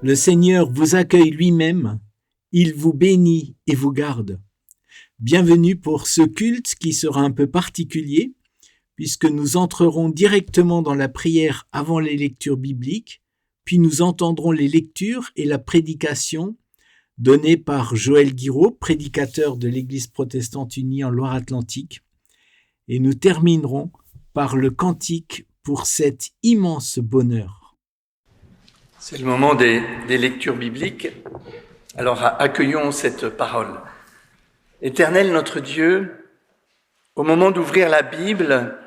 Le Seigneur vous accueille lui-même, il vous bénit et vous garde. Bienvenue pour ce culte qui sera un peu particulier, puisque nous entrerons directement dans la prière avant les lectures bibliques, puis nous entendrons les lectures et la prédication donnée par Joël Guiraud, prédicateur de l'Église protestante unie en Loire-Atlantique, et nous terminerons par le cantique pour cet immense bonheur. C'est le moment des lectures bibliques. Alors accueillons cette parole. Éternel notre Dieu, au moment d'ouvrir la Bible,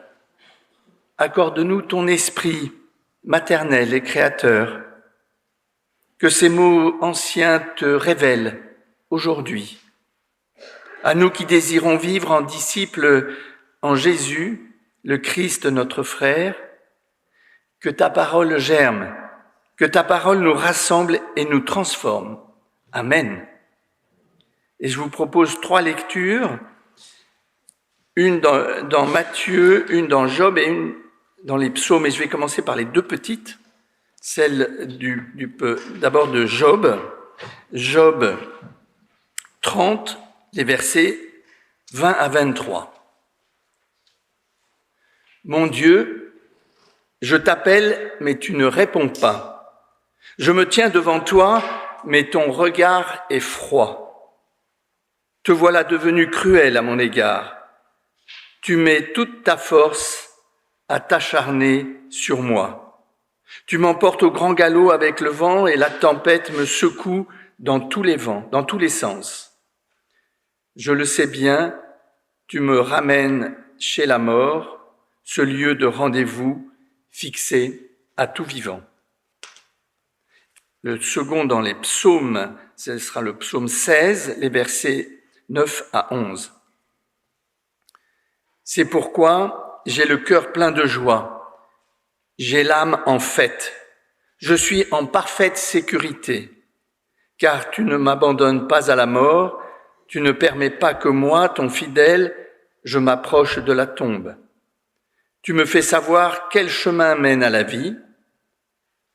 accorde-nous ton esprit maternel et créateur, que ces mots anciens te révèlent aujourd'hui. À nous qui désirons vivre en disciples en Jésus, le Christ notre frère, que ta parole germe, que ta parole nous rassemble et nous transforme. Amen. Et je vous propose 3 lectures, une dans Matthieu, une dans Job et une dans les psaumes. Et je vais commencer par les 2 petites, celle d'abord de Job. Job 30, les versets 20 à 23. Mon Dieu, je t'appelle, mais tu ne réponds pas. Je me tiens devant toi, mais ton regard est froid. Te voilà devenu cruel à mon égard. Tu mets toute ta force à t'acharner sur moi. Tu m'emportes au grand galop avec le vent et la tempête me secoue dans tous les vents, dans tous les sens. Je le sais bien, tu me ramènes chez la mort, ce lieu de rendez-vous fixé à tout vivant. Le second dans les psaumes, ce sera le psaume 16, les versets 9 à 11. C'est pourquoi j'ai le cœur plein de joie, j'ai l'âme en fête, je suis en parfaite sécurité, car tu ne m'abandonnes pas à la mort, tu ne permets pas que moi, ton fidèle, je m'approche de la tombe. Tu me fais savoir quel chemin mène à la vie.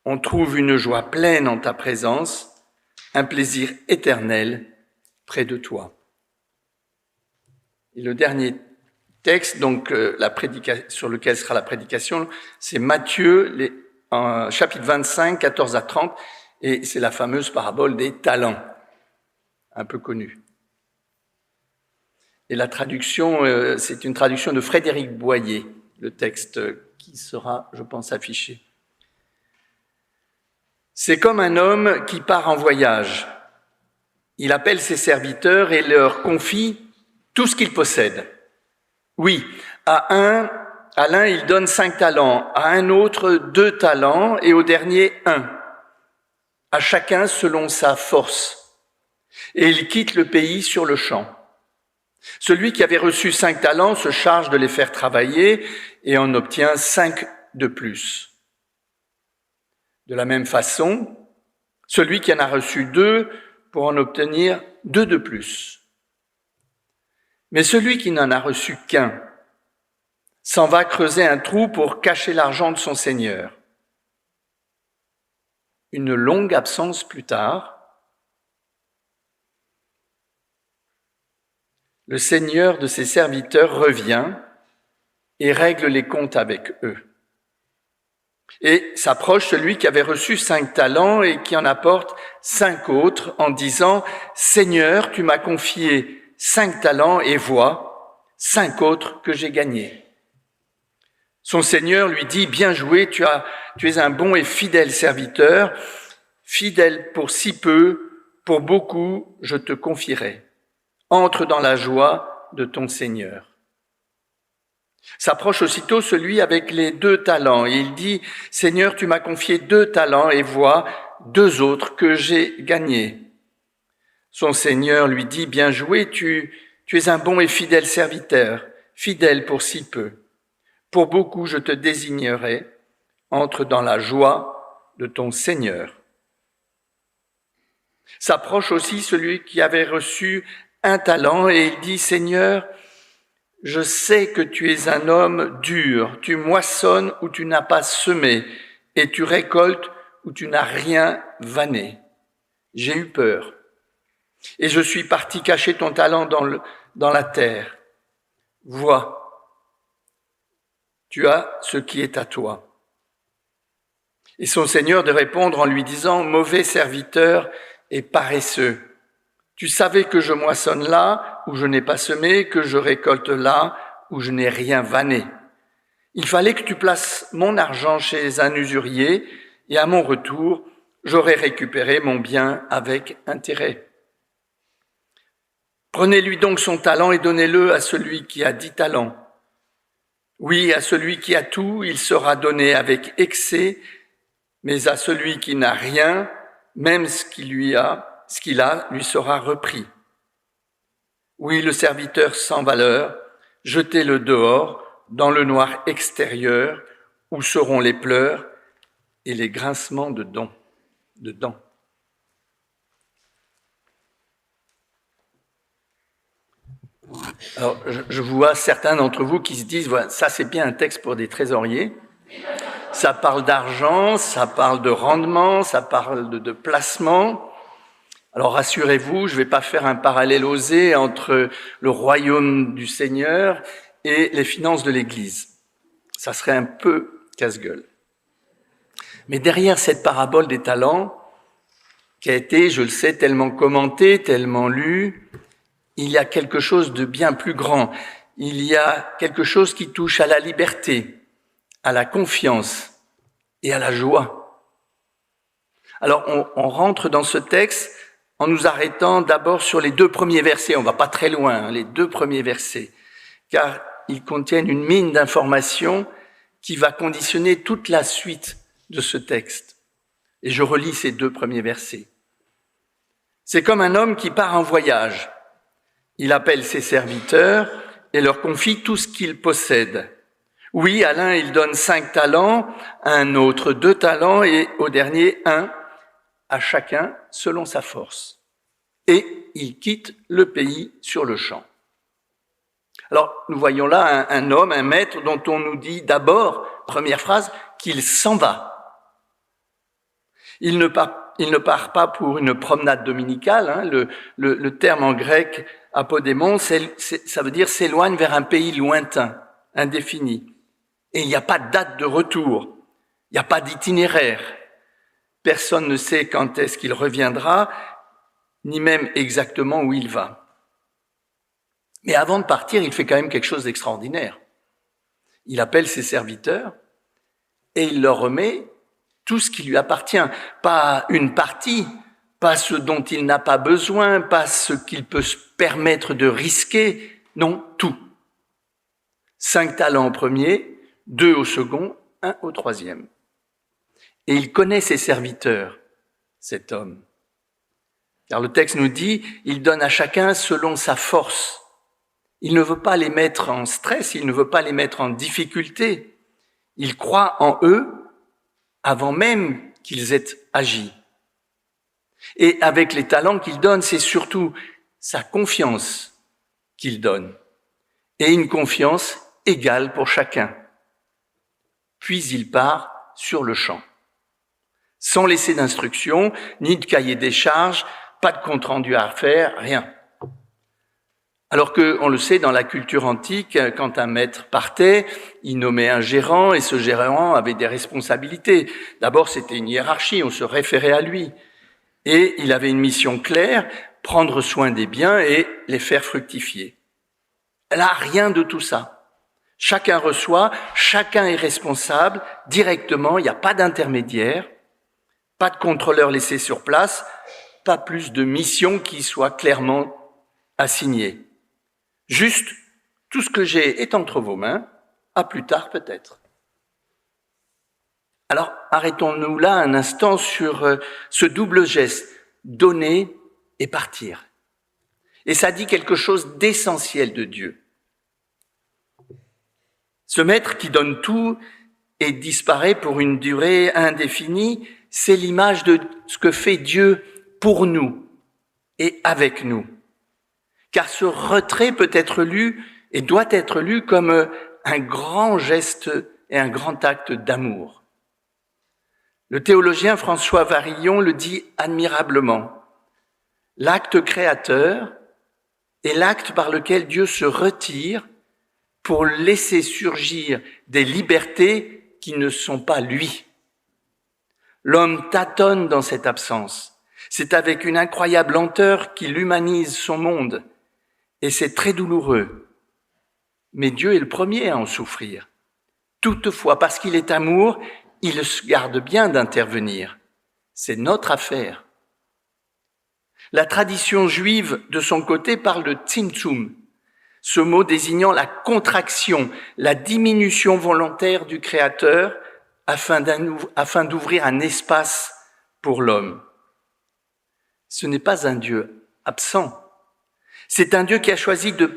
On trouve une joie pleine en ta présence, un plaisir éternel près de toi. Et le dernier texte, donc sur lequel sera la prédication, c'est Matthieu, chapitre 25, 14 à 30, et c'est la fameuse parabole des talents, un peu connue. Et la traduction, c'est une traduction de Frédéric Boyer, le texte qui sera, je pense, affiché. C'est comme un homme qui part en voyage. Il appelle ses serviteurs et leur confie tout ce qu'il possède. Oui, à l'un, il donne 5 talents, à un autre 2 talents et au dernier 1. À chacun selon sa force. Et il quitte le pays sur le champ. Celui qui avait reçu 5 talents se charge de les faire travailler et en obtient 5 de plus. De la même façon, celui qui en a reçu 2 pour en obtenir 2 de plus. Mais celui qui n'en a reçu qu'un s'en va creuser un trou pour cacher l'argent de son Seigneur. Une longue absence plus tard, le Seigneur de ses serviteurs revient et règle les comptes avec eux. Et s'approche celui qui avait reçu 5 talents et qui en apporte 5 autres en disant « Seigneur, tu m'as confié 5 talents et vois, 5 autres que j'ai gagnés. » Son Seigneur lui dit « Bien joué, tu es un bon et fidèle serviteur, fidèle pour si peu, pour beaucoup je te confierai. Entre dans la joie de ton Seigneur. » S'approche aussitôt celui avec les 2 talents et il dit « Seigneur, tu m'as confié 2 talents et vois 2 autres que j'ai gagnés. » Son Seigneur lui dit « Bien joué, tu es un bon et fidèle serviteur, fidèle pour si peu. Pour beaucoup, je te désignerai. Entre dans la joie de ton Seigneur. » S'approche aussi celui qui avait reçu 1 talent et il dit « Seigneur, je sais que tu es un homme dur, tu moissonnes où tu n'as pas semé et tu récoltes où tu n'as rien vanné. J'ai eu peur. Et je suis parti cacher ton talent dans la terre. Vois, tu as ce qui est à toi. Et son Seigneur de répondre en lui disant, mauvais serviteur et paresseux, tu savais que je moissonne là où je n'ai pas semé, que je récolte là où je n'ai rien vanné. Il fallait que tu places mon argent chez un usurier et à mon retour, j'aurai récupéré mon bien avec intérêt. Prenez-lui donc son talent et donnez-le à celui qui a 10 talents. Oui, à celui qui a tout, il sera donné avec excès, mais à celui qui n'a rien, même ce qu'il a, lui sera repris. Oui, le serviteur sans valeur, jetez-le dehors, dans le noir extérieur, où seront les pleurs et les grincements de dents. Alors, je vois certains d'entre vous qui se disent, voilà, ça c'est bien un texte pour des trésoriers. Ça parle d'argent, ça parle de rendement, ça parle de placement. Alors rassurez-vous, je ne vais pas faire un parallèle osé entre le royaume du Seigneur et les finances de l'Église. Ça serait un peu casse-gueule. Mais derrière cette parabole des talents, qui a été, je le sais, tellement commentée, tellement lue, il y a quelque chose de bien plus grand. Il y a quelque chose qui touche à la liberté, à la confiance et à la joie. Alors, on rentre dans ce texte en nous arrêtant d'abord sur les 2 premiers versets. On ne va pas très loin, les 2 premiers versets, car ils contiennent une mine d'informations qui va conditionner toute la suite de ce texte. Et je relis ces 2 premiers versets. C'est comme un homme qui part en voyage. Il appelle ses serviteurs et leur confie tout ce qu'il possède. Oui, à l'un, il donne 5 talents, à un autre 2 talents et au dernier 1, à chacun selon sa force. Et il quitte le pays sur le champ. Alors, nous voyons là un homme, un maître dont on nous dit d'abord, première phrase, qu'il s'en va. Il ne part pas pour une promenade dominicale. Hein. Le terme en grec apodémon, ça veut dire s'éloigne vers un pays lointain, indéfini. Et il n'y a pas de date de retour, il n'y a pas d'itinéraire. Personne ne sait quand est-ce qu'il reviendra, ni même exactement où il va. Mais avant de partir, il fait quand même quelque chose d'extraordinaire. Il appelle ses serviteurs et il leur remet tout ce qui lui appartient, pas une partie, pas ce dont il n'a pas besoin, pas ce qu'il peut se permettre de risquer, non, tout. 5 talents au premier, 2 au second, 1 au troisième. Et il connaît ses serviteurs, cet homme. Car le texte nous dit, il donne à chacun selon sa force. Il ne veut pas les mettre en stress, il ne veut pas les mettre en difficulté. Il croit en eux avant même qu'ils aient agi. Et avec les talents qu'il donne, c'est surtout sa confiance qu'il donne. Et une confiance égale pour chacun. Puis il part sur le champ. Sans laisser d'instructions, ni de cahier des charges, pas de compte-rendu à faire, rien. Alors que, on le sait, dans la culture antique, quand un maître partait, il nommait un gérant et ce gérant avait des responsabilités. D'abord, c'était une hiérarchie, on se référait à lui. Et il avait une mission claire, prendre soin des biens et les faire fructifier. Là, rien de tout ça. Chacun reçoit, chacun est responsable directement, il n'y a pas d'intermédiaire, pas de contrôleur laissé sur place, pas plus de mission qui soit clairement assignée. Juste, tout ce que j'ai est entre vos mains, à plus tard peut-être. Alors, arrêtons-nous là un instant sur ce double geste, donner et partir. Et ça dit quelque chose d'essentiel de Dieu. Ce maître qui donne tout et disparaît pour une durée indéfinie, c'est l'image de ce que fait Dieu pour nous et avec nous. Car ce retrait peut être lu et doit être lu comme un grand geste et un grand acte d'amour. Le théologien François Varillon le dit admirablement. L'acte créateur est l'acte par lequel Dieu se retire pour laisser surgir des libertés qui ne sont pas lui. L'homme tâtonne dans cette absence. C'est avec une incroyable lenteur qu'il humanise son monde. Et c'est très douloureux. Mais Dieu est le premier à en souffrir. Toutefois, parce qu'il est amour, il se garde bien d'intervenir. C'est notre affaire. La tradition juive, de son côté, parle de tzimtzum, ce mot désignant la contraction, la diminution volontaire du Créateur afin d'ouvrir un espace pour l'homme. Ce n'est pas un Dieu absent. C'est un Dieu qui a choisi de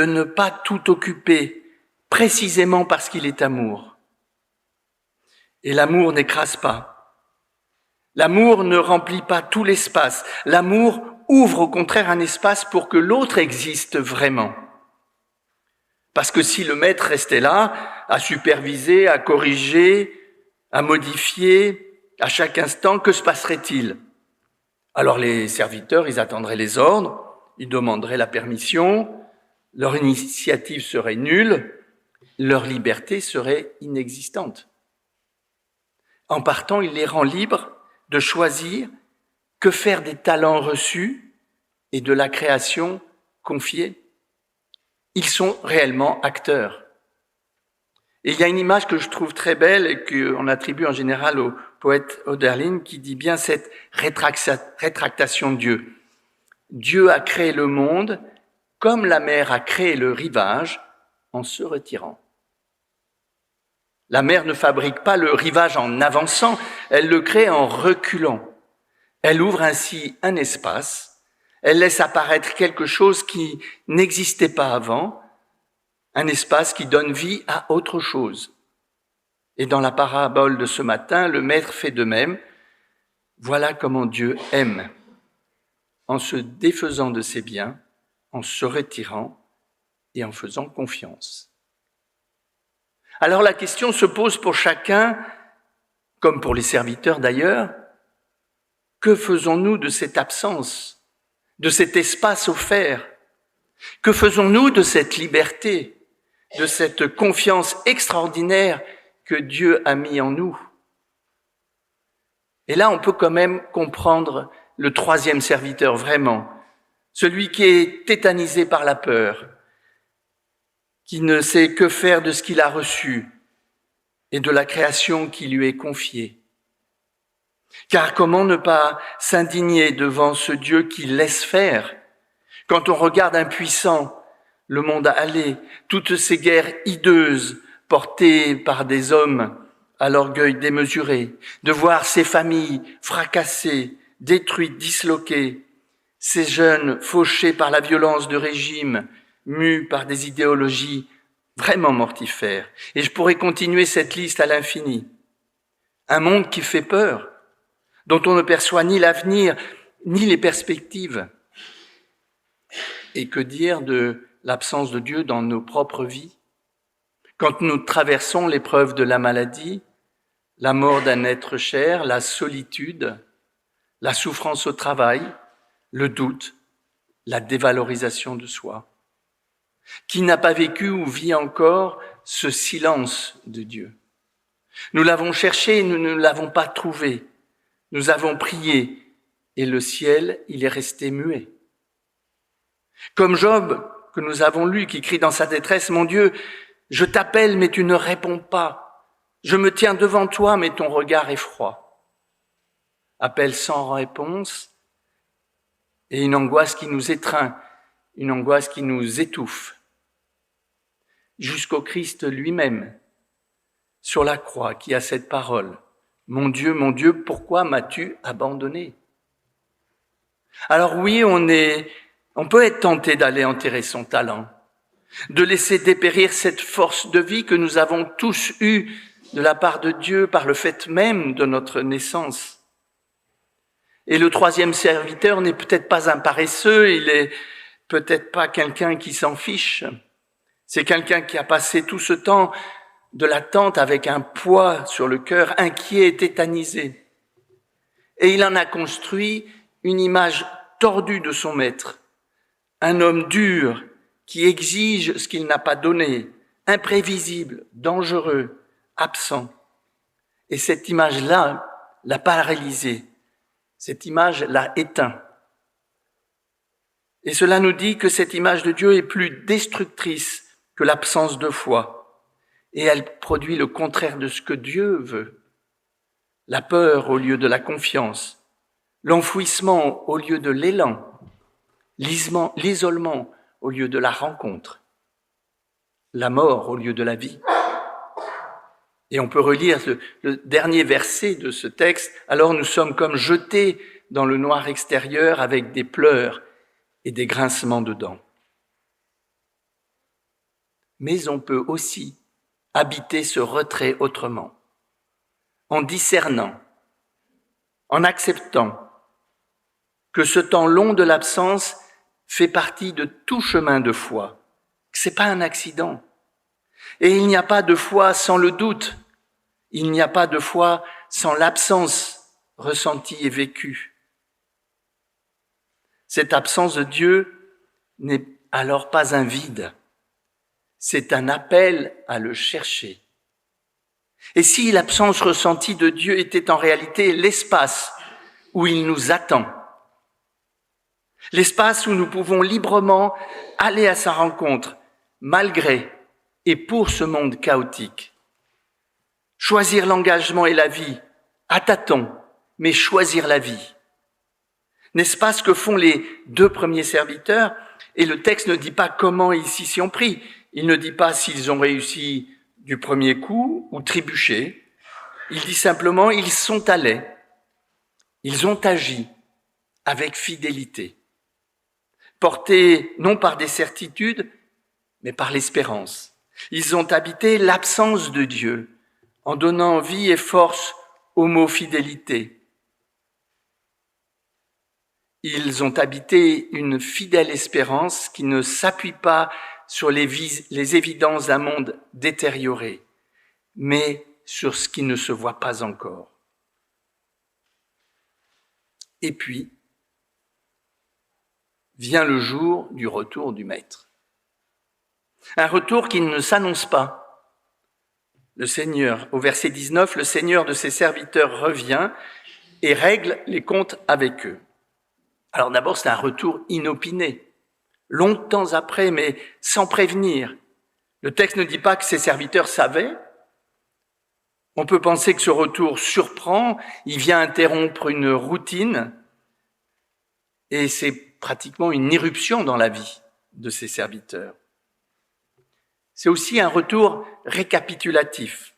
ne pas tout occuper, précisément parce qu'il est amour. Et l'amour n'écrase pas. L'amour ne remplit pas tout l'espace. L'amour ouvre au contraire un espace pour que l'autre existe vraiment. Parce que si le maître restait là, à superviser, à corriger, à modifier, à chaque instant, que se passerait-il? Alors les serviteurs, ils attendraient les ordres, ils demanderaient la permission, leur initiative serait nulle, leur liberté serait inexistante. En partant, il les rend libres de choisir que faire des talents reçus et de la création confiée. Ils sont réellement acteurs. Et il y a une image que je trouve très belle et qu'on attribue en général au poète Hölderlin qui dit bien cette rétractation de Dieu. Dieu a créé le monde comme la mer a créé le rivage en se retirant. La mer ne fabrique pas le rivage en avançant, elle le crée en reculant. Elle ouvre ainsi un espace, elle laisse apparaître quelque chose qui n'existait pas avant, un espace qui donne vie à autre chose. Et dans la parabole de ce matin, le maître fait de même. Voilà comment Dieu aime, en se défaisant de ses biens, en se retirant et en faisant confiance. Alors la question se pose pour chacun, comme pour les serviteurs d'ailleurs, que faisons-nous de cette absence, de cet espace offert? Que faisons-nous de cette liberté, de cette confiance extraordinaire que Dieu a mis en nous? Et là, on peut quand même comprendre le troisième serviteur vraiment, celui qui est tétanisé par la peur, qui ne sait que faire de ce qu'il a reçu et de la création qui lui est confiée. Car comment ne pas s'indigner devant ce Dieu qui laisse faire? Quand on regarde impuissant le monde aller, toutes ces guerres hideuses portées par des hommes à l'orgueil démesuré, de voir ces familles fracassées, détruites, disloquées, ces jeunes fauchés par la violence de régime, mus par des idéologies vraiment mortifères. Et je pourrais continuer cette liste à l'infini. Un monde qui fait peur, dont on ne perçoit ni l'avenir, ni les perspectives. Et que dire de l'absence de Dieu dans nos propres vies? Quand nous traversons l'épreuve de la maladie, la mort d'un être cher, la solitude, la souffrance au travail, le doute, la dévalorisation de soi. Qui n'a pas vécu ou vit encore ce silence de Dieu? Nous l'avons cherché et nous ne l'avons pas trouvé. Nous avons prié et le ciel, il est resté muet. Comme Job, que nous avons lu, qui crie dans sa détresse, « Mon Dieu, je t'appelle, mais tu ne réponds pas. Je me tiens devant toi, mais ton regard est froid. » Appel sans réponse et une angoisse qui nous étreint, une angoisse qui nous étouffe. Jusqu'au Christ lui-même, sur la croix, qui a cette parole. « Mon Dieu, pourquoi m'as-tu abandonné ?» Alors oui, on peut être tenté d'aller enterrer son talent, de laisser dépérir cette force de vie que nous avons tous eue de la part de Dieu par le fait même de notre naissance. Et le troisième serviteur n'est peut-être pas un paresseux, il est peut-être pas quelqu'un qui s'en fiche. C'est quelqu'un qui a passé tout ce temps de la tente avec un poids sur le cœur, inquiet et tétanisé. Et il en a construit une image tordue de son maître, un homme dur qui exige ce qu'il n'a pas donné, imprévisible, dangereux, absent. Et cette image-là l'a paralysé, cette image l'a éteint. Et cela nous dit que cette image de Dieu est plus destructrice que l'absence de foi. Et elle produit le contraire de ce que Dieu veut. La peur au lieu de la confiance, l'enfouissement au lieu de l'élan, l'isolement au lieu de la rencontre, la mort au lieu de la vie. Et on peut relire le dernier verset de ce texte. Alors nous sommes comme jetés dans le noir extérieur avec des pleurs et des grincements de dents. Mais on peut aussi habiter ce retrait autrement, en discernant, en acceptant que ce temps long de l'absence fait partie de tout chemin de foi, que ce n'est pas un accident. Et il n'y a pas de foi sans le doute, il n'y a pas de foi sans l'absence ressentie et vécue. Cette absence de Dieu n'est alors pas un vide, c'est un appel à le chercher. Et si l'absence ressentie de Dieu était en réalité l'espace où il nous attend, l'espace où nous pouvons librement aller à sa rencontre, malgré et pour ce monde chaotique. Choisir l'engagement et la vie, à tâtons, mais choisir la vie. N'est-ce pas ce que font les deux premiers serviteurs? Et le texte ne dit pas comment ils s'y sont pris. Il ne dit pas s'ils ont réussi du premier coup ou trébuché. Il dit simplement, ils sont allés. Ils ont agi avec fidélité. Portés non par des certitudes, mais par l'espérance. Ils ont habité l'absence de Dieu en donnant vie et force au mot fidélité. Ils ont habité une fidèle espérance qui ne s'appuie pas sur les évidences d'un monde détérioré, mais sur ce qui ne se voit pas encore. Et puis, vient le jour du retour du Maître. Un retour qui ne s'annonce pas. Le Seigneur, au verset 19, le Seigneur de ses serviteurs revient et règle les comptes avec eux. Alors d'abord, c'est un retour inopiné, longtemps après, mais sans prévenir. Le texte ne dit pas que ses serviteurs savaient. On peut penser que ce retour surprend, il vient interrompre une routine, et c'est pratiquement une irruption dans la vie de ses serviteurs. C'est aussi un retour récapitulatif.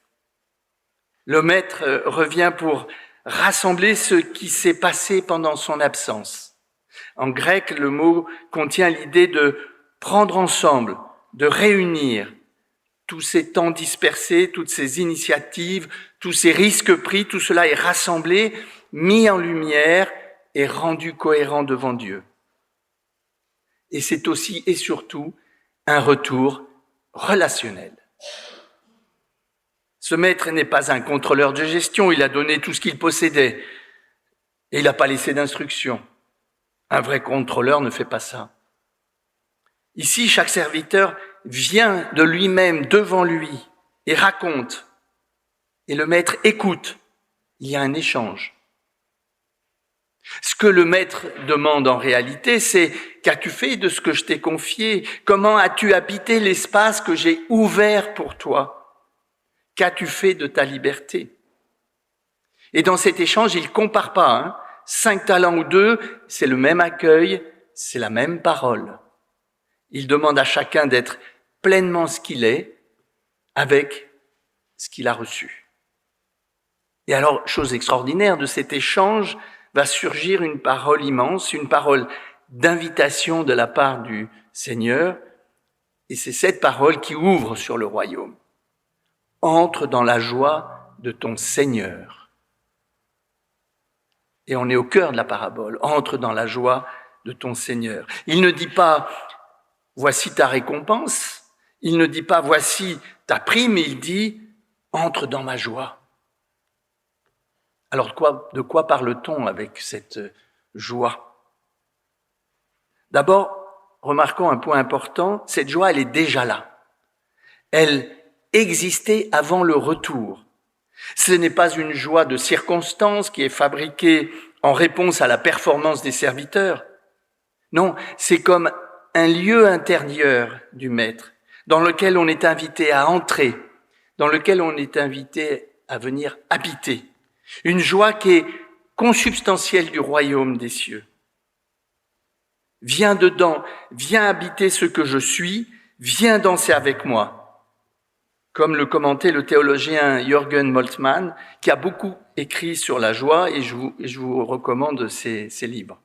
Le Maître revient pour rassembler ce qui s'est passé pendant son absence. En grec, le mot contient l'idée de prendre ensemble, de réunir tous ces temps dispersés, toutes ces initiatives, tous ces risques pris, tout cela est rassemblé, mis en lumière et rendu cohérent devant Dieu. Et c'est aussi et surtout un retour relationnel. Ce maître n'est pas un contrôleur de gestion, il a donné tout ce qu'il possédait et il n'a pas laissé d'instructions. Un vrai contrôleur ne fait pas ça. Ici, chaque serviteur vient de lui-même devant lui et raconte. Et le maître écoute. Il y a un échange. Ce que le maître demande en réalité, c'est « Qu'as-tu fait de ce que je t'ai confié? Comment as-tu habité l'espace que j'ai ouvert pour toi? Qu'as-tu fait de ta liberté ?» Et dans cet échange, il ne compare pas. 5 talents ou 2, c'est le même accueil, c'est la même parole. Il demande à chacun d'être pleinement ce qu'il est, avec ce qu'il a reçu. Et alors, chose extraordinaire, de cet échange va surgir une parole immense, une parole d'invitation de la part du Seigneur, et c'est cette parole qui ouvre sur le royaume. Entre dans la joie de ton Seigneur. Et on est au cœur de la parabole. Entre dans la joie de ton Seigneur. Il ne dit pas « voici ta récompense », il ne dit pas « voici ta prime, il dit « entre dans ma joie ». Alors de quoi parle-t-on avec cette joie ? D'abord, remarquons un point important, cette joie, elle est déjà là. Elle existait avant le retour. Ce n'est pas une joie de circonstance qui est fabriquée en réponse à la performance des serviteurs. Non, c'est comme un lieu intérieur du Maître, dans lequel on est invité à entrer, dans lequel on est invité à venir habiter. Une joie qui est consubstantielle du royaume des cieux. Viens dedans, viens habiter ce que je suis, viens danser avec moi. Comme le commentait le théologien Jürgen Moltmann, qui a beaucoup écrit sur la joie, et je vous recommande ses livres.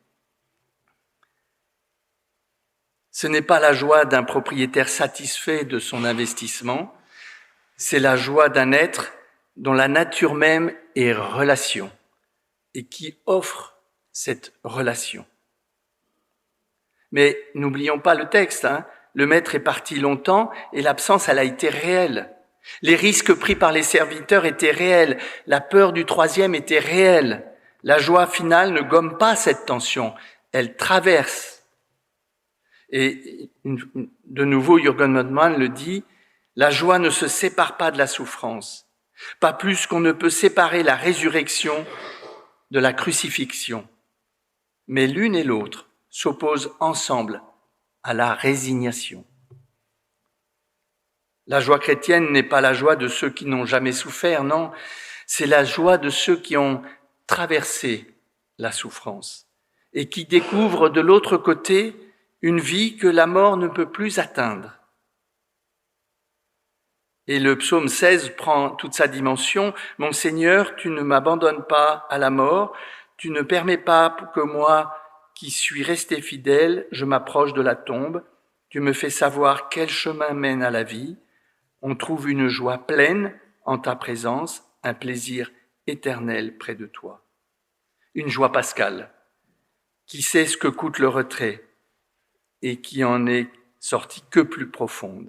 Ce n'est pas la joie d'un propriétaire satisfait de son investissement, c'est la joie d'un être dont la nature même est relation et qui offre cette relation. Mais n'oublions pas le texte, le maître est parti longtemps et l'absence, elle a été réelle. Les risques pris par les serviteurs étaient réels, la peur du troisième était réelle. La joie finale ne gomme pas cette tension, elle traverse. Et de nouveau, Jürgen Moltmann le dit, la joie ne se sépare pas de la souffrance, pas plus qu'on ne peut séparer la résurrection de la crucifixion. Mais l'une et l'autre s'opposent ensemble à la résignation. La joie chrétienne n'est pas la joie de ceux qui n'ont jamais souffert, non, c'est la joie de ceux qui ont traversé la souffrance et qui découvrent de l'autre côté une vie que la mort ne peut plus atteindre. Et le psaume 16 prend toute sa dimension. « Mon Seigneur, tu ne m'abandonnes pas à la mort, tu ne permets pas que moi, qui suis resté fidèle, je m'approche de la tombe, tu me fais savoir quel chemin mène à la vie. On trouve une joie pleine en ta présence, un plaisir éternel près de toi. » Une joie pascale, qui sait ce que coûte le retrait et qui en est sortie que plus profonde.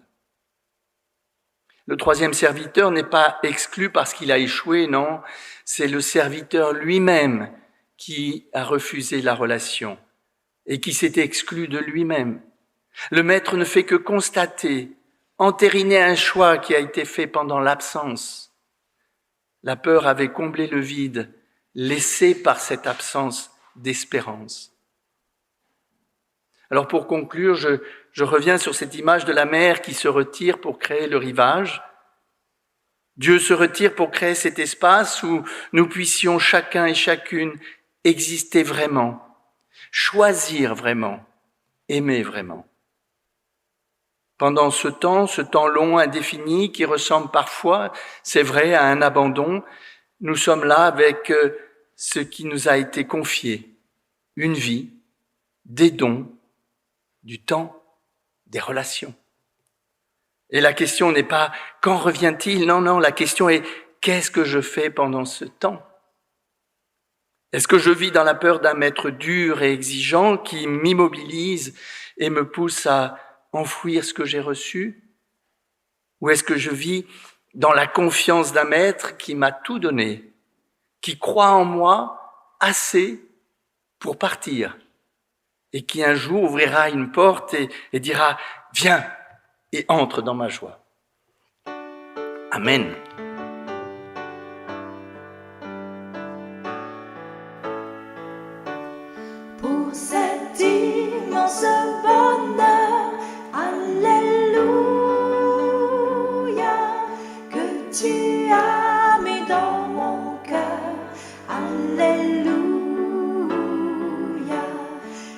Le troisième serviteur n'est pas exclu parce qu'il a échoué, non, c'est le serviteur lui-même qui a refusé la relation et qui s'est exclu de lui-même. Le maître ne fait que constater, entériner un choix qui a été fait pendant l'absence. La peur avait comblé le vide, laissé par cette absence d'espérance. Alors pour conclure, je reviens sur cette image de la mer qui se retire pour créer le rivage. Dieu se retire pour créer cet espace où nous puissions chacun et chacune exister vraiment, choisir vraiment, aimer vraiment. Pendant ce temps long, indéfini, qui ressemble parfois, c'est vrai, à un abandon, nous sommes là avec ce qui nous a été confié, une vie, des dons, du temps, des relations. Et la question n'est pas « quand revient-il ?» Non, la question est « qu'est-ce que je fais pendant ce temps ?» Est-ce que je vis dans la peur d'un maître dur et exigeant qui m'immobilise et me pousse à enfouir ce que j'ai reçu? Ou est-ce que je vis dans la confiance d'un maître qui m'a tout donné, qui croit en moi assez pour partir et qui un jour ouvrira une porte et dira « Viens et entre dans ma joie ». Amen. Pour cet immense bonheur, alléluia, que tu as mis dans mon cœur, alléluia,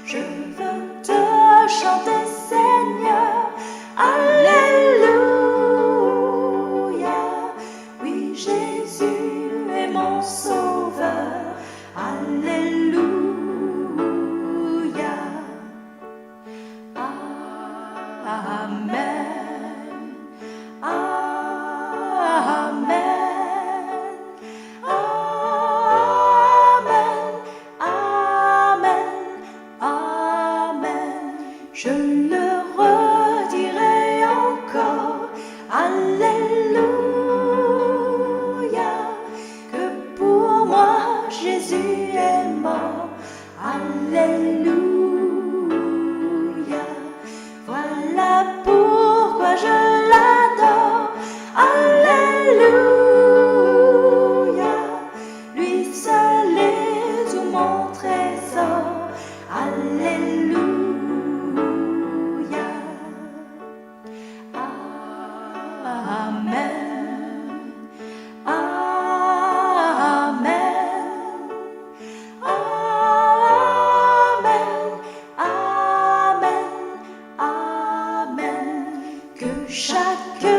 je veux te chanter, Seigneur, alléluia, oui, Jésus est mon sauveur, alléluia. Amen, amen, amen, amen, amen. Je le redirai encore, alléluia. chaque